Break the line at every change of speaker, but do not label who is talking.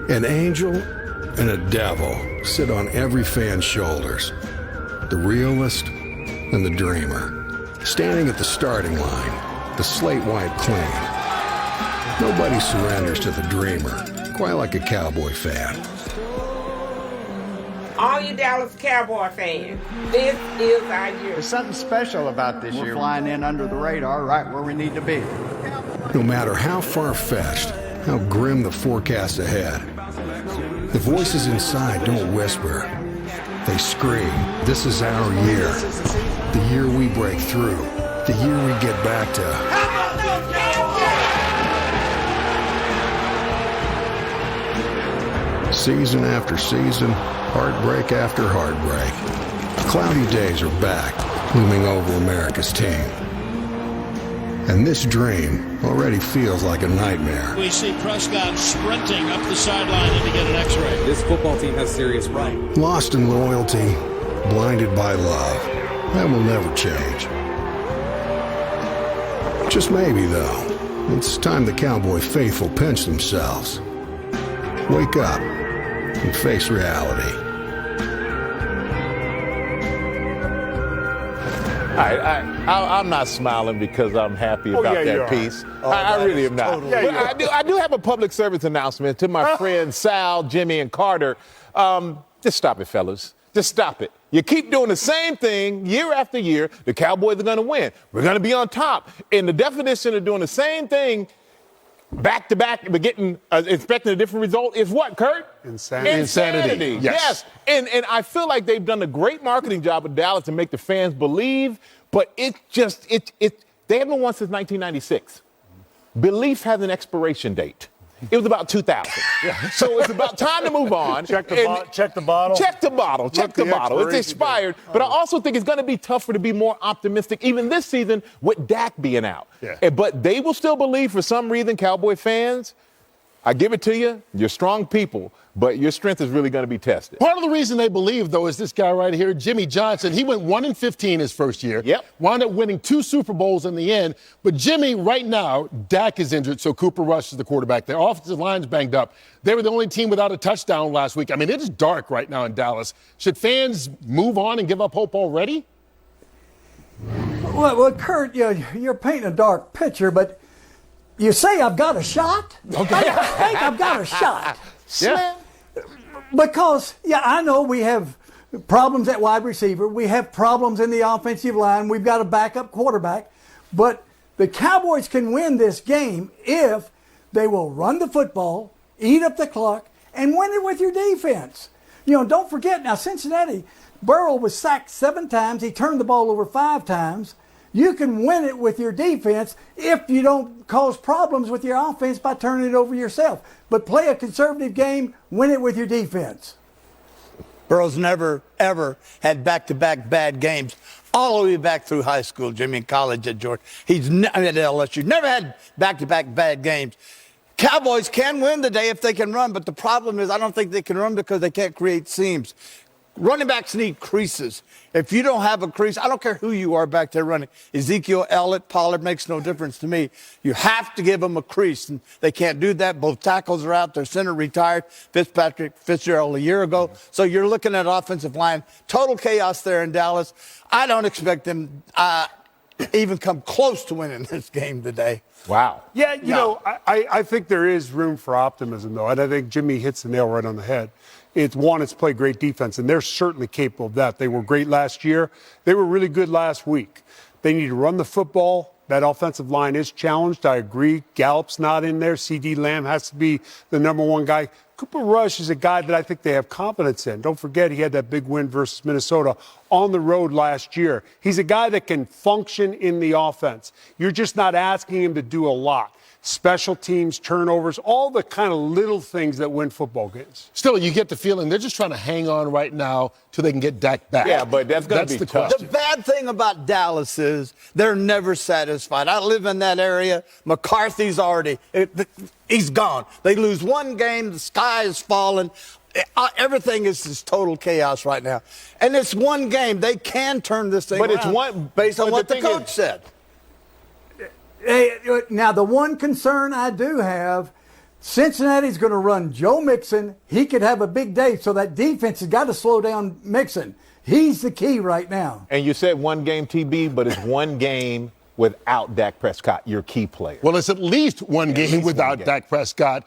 An angel and a devil sit on every fan's shoulders. The realist and the dreamer. Standing at the starting line, the slate white clean. Nobody surrenders to the dreamer, quite like a Cowboy fan.
All you Dallas Cowboy fans, this is our year.
There's something special about this year. We're flying in under the radar right where we need to be.
No matter how far-fetched, how grim the forecast ahead, the voices inside don't whisper. They scream, this is our year. The year we break through. The year we get back to.
How about those Cowboys?
Season after season, heartbreak after heartbreak. Cloudy days are back, looming over America's team. And this dream already feels like a nightmare.
We see Prescott sprinting up the sideline to get an x-ray.
This football team has serious problems.
Lost in loyalty, blinded by love. That will never change. Just maybe, though, it's time the Cowboy faithful pinch themselves. Wake up and face reality.
I'm not smiling because I'm happy about that piece. I really am not.
Totally
I do have a public service announcement to my friends Sal, Jimmy, and Carter. Just stop it, fellas. Just stop it. You keep doing the same thing year after year, the Cowboys are going to win. We're going to be on top. And the definition of doing the same thing back to back, but expecting a different result is what, Kurt?
Insanity.
Yes. And I feel like they've done a great marketing job with Dallas to make the fans believe, but they haven't won since 1996. Belief has an expiration date. It was about 2000. So it's about time to move on.
Check the bottle.
It's expired. But I also think it's going to be tougher to be more optimistic, even this season, with Dak being out.
Yeah.
But they will still believe, for some reason, Cowboy fans, I give it to you, you're strong people, but your strength is really going to be tested.
Part of the reason they believe, though, is this guy right here, Jimmy Johnson. He went 1-15 his first year.
Yep.
Wound up winning 2 Super Bowls in the end. But Jimmy, right now, Dak is injured, so Cooper Rush is the quarterback. Their offensive line's banged up. They were the only team without a touchdown last week. I mean, it is dark right now in Dallas. Should fans move on and give up hope already?
Well, Kurt, you're painting a dark picture, but you say I've got a shot?
Okay.
I think I've got a shot.
Yeah.
Because, I know we have problems at wide receiver. We have problems in the offensive line. We've got a backup quarterback. But the Cowboys can win this game if they will run the football, eat up the clock, and win it with your defense. Don't forget, now Cincinnati, Burrow was sacked 7 times. He turned the ball over 5 times. You can win it with your defense if you don't cause problems with your offense by turning it over yourself. But play a conservative game, win it with your defense.
Burrow's never, ever had back-to-back bad games all the way back through high school, Jimmy, and college at Georgia. At LSU. Never had back-to-back bad games. Cowboys can win today if they can run, but the problem is I don't think they can run because they can't create seams. Running backs need creases. If you don't have a crease, I don't care who you are back there running. Ezekiel, Elliott, Pollard, makes no difference to me. You have to give them a crease, and they can't do that. Both tackles are out. Their center retired. Fitzgerald a year ago. So you're looking at offensive line. Total chaos there in Dallas. I don't expect them even come close to winning this game today.
Wow.
Yeah, I think there is room for optimism, though, and I think Jimmy hits the nail right on the head. It's play great defense, and they're certainly capable of that. They were great last year. They were really good last week. They need to run the football. That offensive line is challenged. I agree. Gallup's not in there. C.D. Lamb has to be the number one guy. Cooper Rush is a guy that I think they have confidence in. Don't forget he had that big win versus Minnesota on the road last year. He's a guy that can function in the offense. You're just not asking him to do a lot. Special teams, turnovers, all the kind of little things that win football games.
Still, you get the feeling they're just trying to hang on right now till they can get Dak back.
Yeah, but that's going to be
the
tough.
question.
The bad thing about Dallas is they're never satisfied. I live in that area. McCarthy's he's gone. They lose one game, the sky is falling. Everything is just total chaos right now. And it's one game. They can turn this thing around based on what the coach said.
Now, the one concern I do have, Cincinnati's going to run Joe Mixon. He could have a big day, so that defense has got to slow down Mixon. He's the key right now.
And you said one game, TB, but it's one game without Dak Prescott, your key player.
Well, it's at least one game without Dak Prescott.